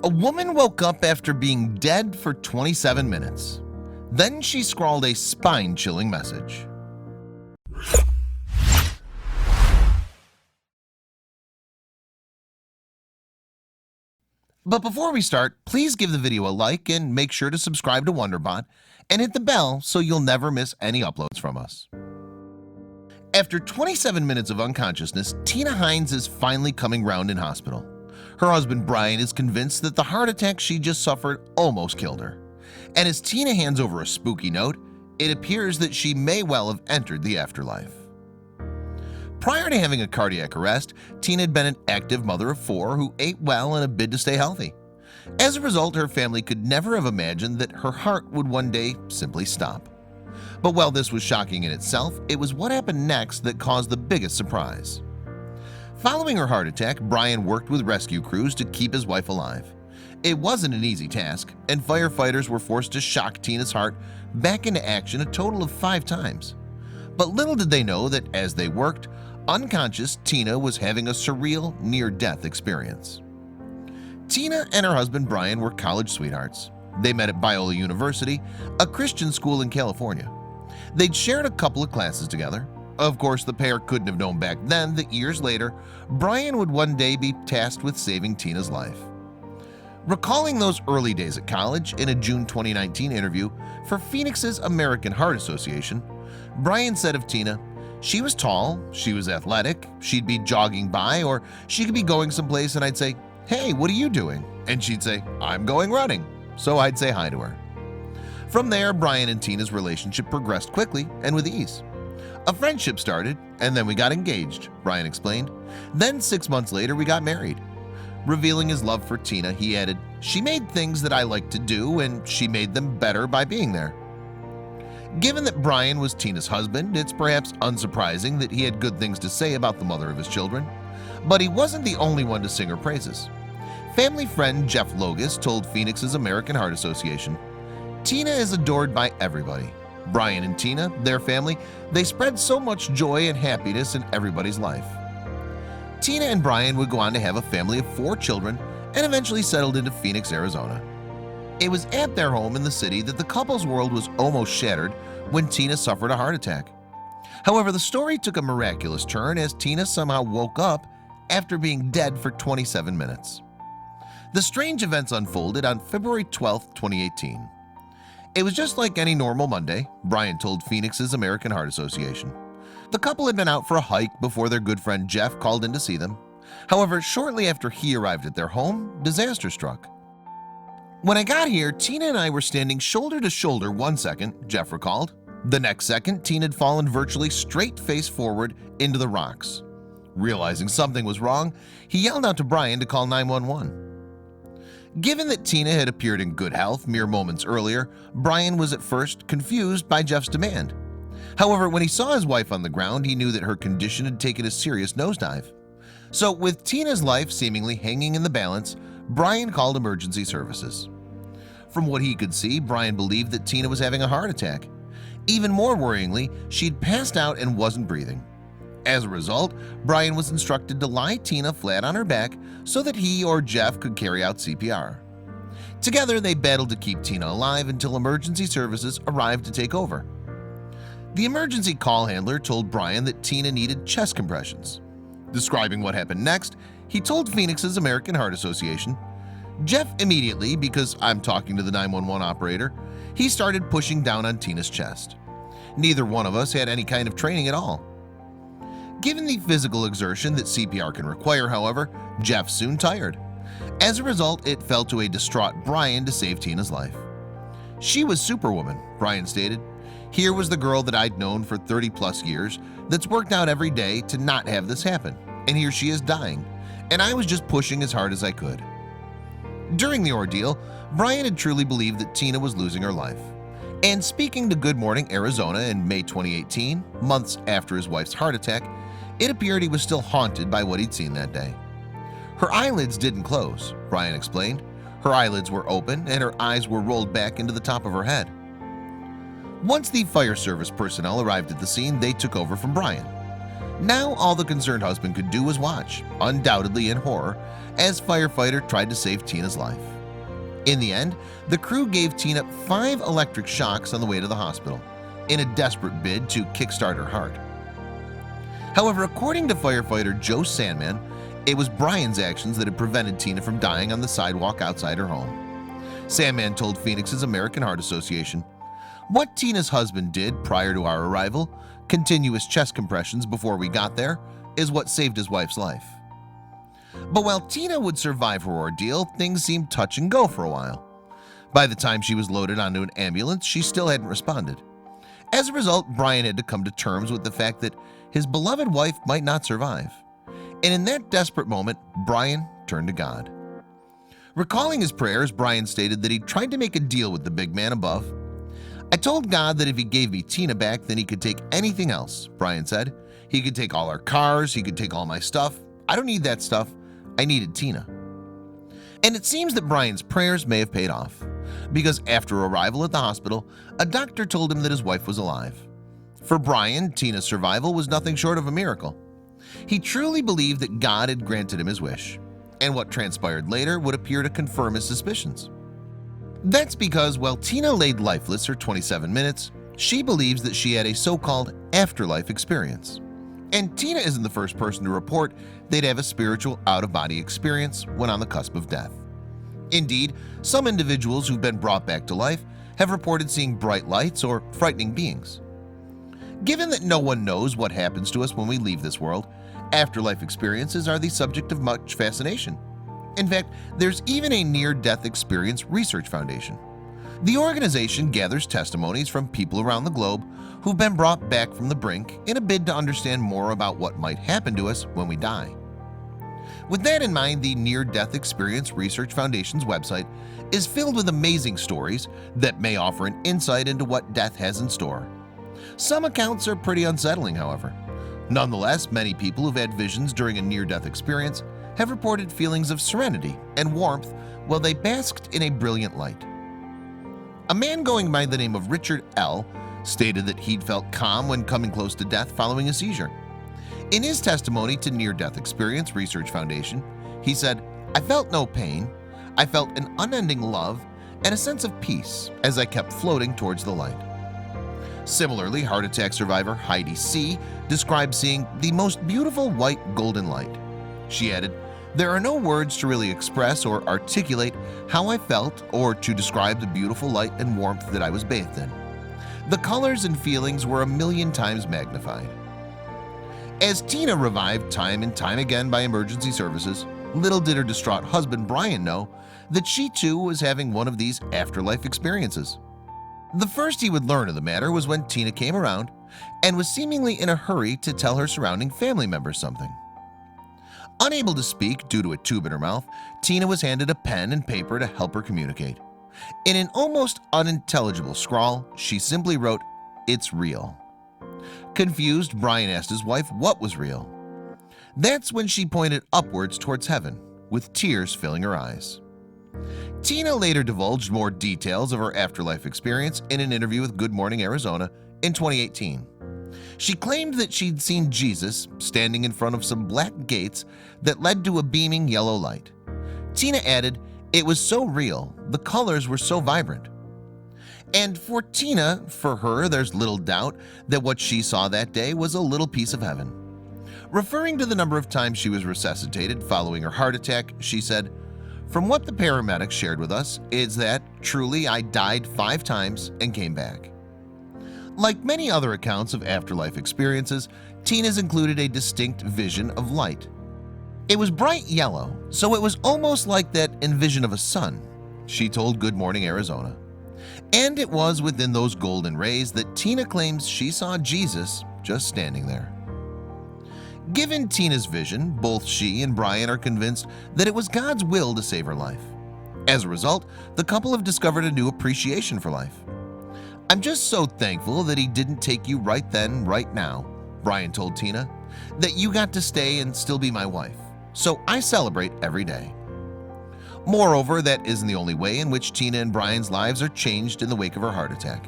A woman woke up after being dead for 27 minutes. Then she scrawled a spine-chilling message. But before we start, please give the video a like and make sure to subscribe to Wonderbot and hit the bell so you'll never miss any uploads from us. After 27 minutes of unconsciousness, Tina Hines is finally coming round in hospital. Her husband Brian is convinced that the heart attack she just suffered almost killed her. And as Tina hands over a spooky note, it appears that she may well have entered the afterlife. Prior to having a cardiac arrest, Tina had been an active mother of 4 who ate well in a bid to stay healthy. As a result, her family could never have imagined that her heart would one day simply stop. But while this was shocking in itself, it was what happened next that caused the biggest surprise. Following her heart attack, Brian worked with rescue crews to keep his wife alive. It wasn't an easy task, and firefighters were forced to shock Tina's heart back into action a total of 5 times. But little did they know that as they worked, unconscious Tina was having a surreal near-death experience. Tina and her husband Brian were college sweethearts. They met at Biola University, a Christian school in California. They'd shared a couple of classes together. Of course, the pair couldn't have known back then that years later, Brian would one day be tasked with saving Tina's life. Recalling those early days at college in a June 2019 interview for Phoenix's American Heart Association, Brian said of Tina, "She was tall, she was athletic, she'd be jogging by, or she could be going someplace and I'd say, 'Hey, what are you doing?' And she'd say, 'I'm going running.' So I'd say hi to her." From there, Brian and Tina's relationship progressed quickly and with ease. "A friendship started, and then we got engaged," Brian explained. "Then 6 months later, we got married." Revealing his love for Tina, he added, "She made things that I like to do, and she made them better by being there." Given that Brian was Tina's husband, it's perhaps unsurprising that he had good things to say about the mother of his children. But he wasn't the only one to sing her praises. Family friend Jeff Logus told Phoenix's American Heart Association, "Tina is adored by everybody. Brian and Tina, their family, they spread so much joy and happiness in everybody's life." Tina and Brian would go on to have a family of 4 children and eventually settled into Phoenix, Arizona. It was at their home in the city that the couple's world was almost shattered when Tina suffered a heart attack. However, the story took a miraculous turn as Tina somehow woke up after being dead for 27 minutes. The strange events unfolded on February 12, 2018. It was just like any normal Monday, Brian told Phoenix's American Heart Association. The couple had been out for a hike before their good friend Jeff called in to see them. However, shortly after he arrived at their home, disaster struck. "When I got here, Tina and I were standing shoulder to shoulder 1 second," Jeff recalled. The next second, Tina had fallen virtually straight face forward into the rocks. Realizing something was wrong, he yelled out to Brian to call 911. Given that Tina had appeared in good health mere moments earlier, Brian was at first confused by Jeff's demand. However, when he saw his wife on the ground, he knew that her condition had taken a serious nosedive. So with Tina's life seemingly hanging in the balance, Brian called emergency services. From what he could see, Brian believed that Tina was having a heart attack. Even more worryingly, she'd passed out and wasn't breathing. As a result, Brian was instructed to lie Tina flat on her back so that he or Jeff could carry out CPR. Together, they battled to keep Tina alive until emergency services arrived to take over. The emergency call handler told Brian that Tina needed chest compressions. Describing what happened next, he told Phoenix's American Heart Association, "Jeff immediately, because I'm talking to the 911 operator, he started pushing down on Tina's chest. Neither one of us had any kind of training at all." Given the physical exertion that CPR can require, however, Jeff soon tired. As a result, it fell to a distraught Brian to save Tina's life. "She was Superwoman," Brian stated. "Here was the girl that I'd known for 30+ years that's worked out every day to not have this happen, and here she is dying, and I was just pushing as hard as I could." During the ordeal, Brian had truly believed that Tina was losing her life. And speaking to Good Morning Arizona in May 2018, months after his wife's heart attack, it appeared he was still haunted by what he'd seen that day. "Her eyelids didn't close," Brian explained. "Her eyelids were open and her eyes were rolled back into the top of her head." Once the fire service personnel arrived at the scene, they took over from Brian. Now all the concerned husband could do was watch, undoubtedly in horror, as firefighter tried to save Tina's life. In the end, the crew gave Tina 5 electric shocks on the way to the hospital, in a desperate bid to kickstart her heart. However, according to firefighter Joe Sandman, it was Brian's actions that had prevented Tina from dying on the sidewalk outside her home. Sandman told Phoenix's American Heart Association, "What Tina's husband did prior to our arrival, continuous chest compressions before we got there, is what saved his wife's life." But while Tina would survive her ordeal, things seemed touch and go for a while. By the time she was loaded onto an ambulance, she still hadn't responded. As a result, Brian had to come to terms with the fact that his beloved wife might not survive. And in that desperate moment, Brian turned to God. Recalling his prayers, Brian stated that he tried to make a deal with the big man above. "I told God that if he gave me Tina back, then he could take anything else," Brian said. "He could take all our cars, he could take all my stuff. I don't need that stuff. I needed Tina." And it seems that Brian's prayers may have paid off, because after arrival at the hospital, a doctor told him that his wife was alive. For Brian, Tina's survival was nothing short of a miracle. He truly believed that God had granted him his wish, and what transpired later would appear to confirm his suspicions. That's because while Tina laid lifeless for 27 minutes, she believes that she had a so-called afterlife experience. And Tina isn't the first person to report they'd have a spiritual out-of-body experience when on the cusp of death. Indeed, some individuals who've been brought back to life have reported seeing bright lights or frightening beings. Given that no one knows what happens to us when we leave this world, afterlife experiences are the subject of much fascination. In fact, there's even a near-death experience research foundation. The organization gathers testimonies from people around the globe who've been brought back from the brink in a bid to understand more about what might happen to us when we die. With that in mind, the Near-Death Experience Research Foundation's website is filled with amazing stories that may offer an insight into what death has in store. Some accounts are pretty unsettling, however. Nonetheless, many people who've had visions during a near-death experience have reported feelings of serenity and warmth while they basked in a brilliant light. A man going by the name of Richard L. stated that he'd felt calm when coming close to death following a seizure. In his testimony to Near-Death Experience Research Foundation, he said, "I felt no pain. I felt an unending love and a sense of peace as I kept floating towards the light." Similarly, heart attack survivor Heidi C. described seeing the most beautiful white golden light. She added, "There are no words to really express or articulate how I felt or to describe the beautiful light and warmth that I was bathed in. The colors and feelings were a million times magnified." As Tina revived time and time again by emergency services, little did her distraught husband Brian know that she too was having one of these afterlife experiences. The first he would learn of the matter was when Tina came around and was seemingly in a hurry to tell her surrounding family members something. Unable to speak due to a tube in her mouth, Tina was handed a pen and paper to help her communicate. In an almost unintelligible scrawl, she simply wrote, "It's real." Confused, Brian asked his wife what was real. That's when she pointed upwards towards heaven, with tears filling her eyes. Tina later divulged more details of her afterlife experience in an interview with Good Morning Arizona in 2018. She claimed that she'd seen Jesus standing in front of some black gates that led to a beaming yellow light. Tina added, "It was so real, the colors were so vibrant." And for Tina, for her, there's little doubt that what she saw that day was a little piece of heaven. Referring to the number of times she was resuscitated following her heart attack, she said, "From what the paramedics shared with us is that, truly, I died 5 times and came back." Like many other accounts of afterlife experiences, Tina's included a distinct vision of light. It was bright yellow, so it was almost like that envision of a sun, she told Good Morning Arizona. And it was within those golden rays that Tina claims she saw Jesus just standing there. Given Tina's vision, both she and Brian are convinced that it was God's will to save her life. As a result, the couple have discovered a new appreciation for life. "I'm just so thankful that he didn't take you right then, right now," Brian told Tina, "that you got to stay and still be my wife. So I celebrate every day." Moreover, that isn't the only way in which Tina and Brian's lives are changed in the wake of her heart attack.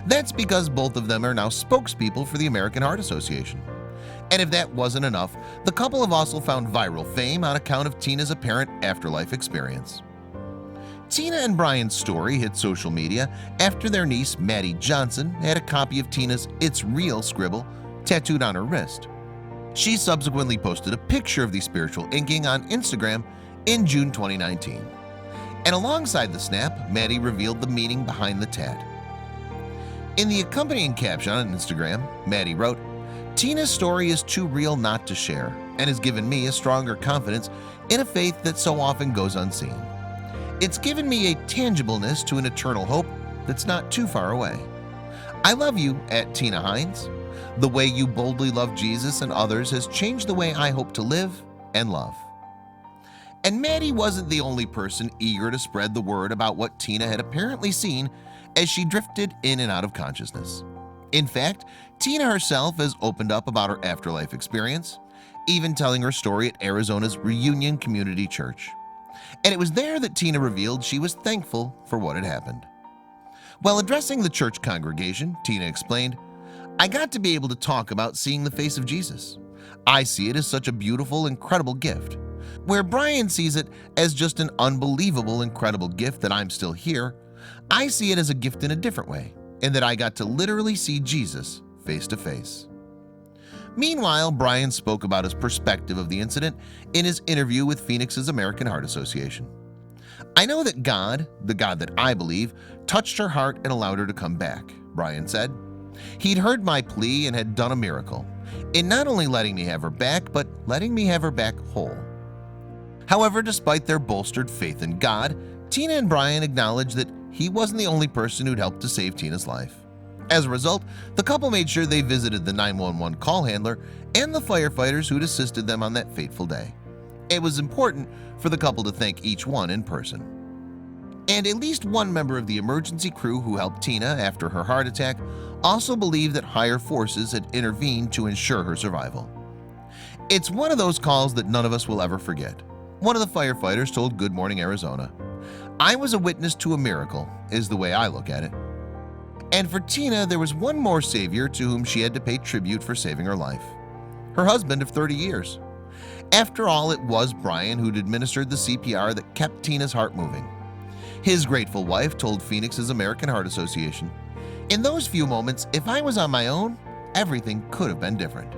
That's because both of them are now spokespeople for the American Heart Association. And if that wasn't enough, the couple have also found viral fame on account of Tina's apparent afterlife experience. Tina and Brian's story hit social media after their niece Maddie Johnson had a copy of Tina's "It's Real" scribble tattooed on her wrist. She subsequently posted a picture of the spiritual inking on Instagram in June 2019. And alongside the snap, Maddie revealed the meaning behind the tat. In the accompanying caption on Instagram, Maddie wrote, "Tina's story is too real not to share and has given me a stronger confidence in a faith that so often goes unseen. It's given me a tangibleness to an eternal hope that's not too far away. I love you at Tina Hines. The way you boldly love Jesus and others has changed the way I hope to live and love." And Maddie wasn't the only person eager to spread the word about what Tina had apparently seen as she drifted in and out of consciousness. In fact, Tina herself has opened up about her afterlife experience, even telling her story at Arizona's Reunion Community Church. And it was there that Tina revealed she was thankful for what had happened. While addressing the church congregation, Tina explained, "I got to be able to talk about seeing the face of Jesus. I see it as such a beautiful, incredible gift. Where Brian sees it as just an unbelievable, incredible gift that I'm still here, I see it as a gift in a different way, in that I got to literally see Jesus face to face." Meanwhile, Brian spoke about his perspective of the incident in his interview with Phoenix's American Heart Association. "I know that God, the God that I believe, touched her heart and allowed her to come back," Brian said. "He'd heard my plea and had done a miracle in not only letting me have her back, but letting me have her back whole." However, despite their bolstered faith in God, Tina and Brian acknowledged that he wasn't the only person who'd helped to save Tina's life. As a result, the couple made sure they visited the 911 call handler and the firefighters who'd assisted them on that fateful day. It was important for the couple to thank each one in person. And at least one member of the emergency crew who helped Tina after her heart attack also believed that higher forces had intervened to ensure her survival. "It's one of those calls that none of us will ever forget," one of the firefighters told Good Morning Arizona. "I was a witness to a miracle," is the way I look at it. And for Tina, there was one more savior to whom she had to pay tribute for saving her life: her husband of 30 years. After all, it was Brian who'd administered the CPR that kept Tina's heart moving. His grateful wife told Phoenix's American Heart Association, "In those few moments, if I was on my own, everything could have been different."